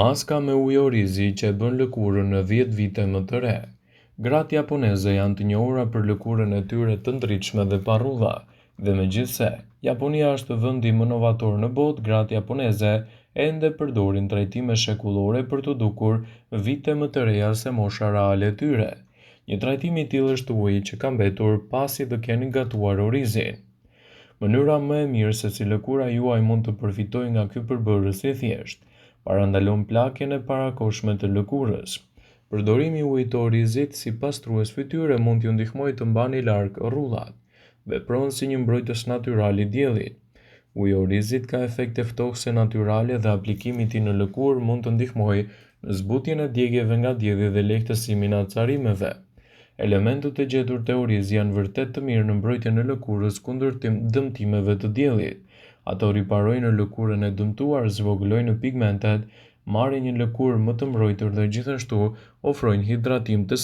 Maska me ujë orizi që e bën lëkurën në 10 vite më të re. Gratë japoneze janë të njohura për lëkurën e tyre të ndritshme dhe pa rrudha, dhe megjithse Japonia është vendi më novator në botë, gratë japoneze ende përdorin trajtime shekullore për të dukur vite më të reja se mosha reale e tyre. Një trajtim i tillë është uji që ka mbetur pasi të keni gatuar orizin. Mënyra më e mirë se si lëkura juaj mund të përfitojë nga ky përbërës i thjeshtë, parandalon plagjen e parakohshme të lëkurës. Përdorimi i ujit të orizit si pastrues fytyre mund t'ju ndihmojë të mbani larg rrudhat. Vepron si një mbrojtës natyral i diellit. Uji i orizit ka efekte ftohëse natyrale dhe aplikimi i tij në lëkurë mund të ndihmojë në zbutjen e djegjeve nga dielli dhe lehtësimin e acarimeve. Elementët e gjetur te orizi janë vërtet të mirë në mbrojtjen e lëkurës kundër dëmtimeve të diellit. Ato riparojnë lëkurën e dëmtuar, zvogëlojnë pigmentet, marrin një lëkurë më të mbrojtur dhe gjithashtu ofrojnë hidratim të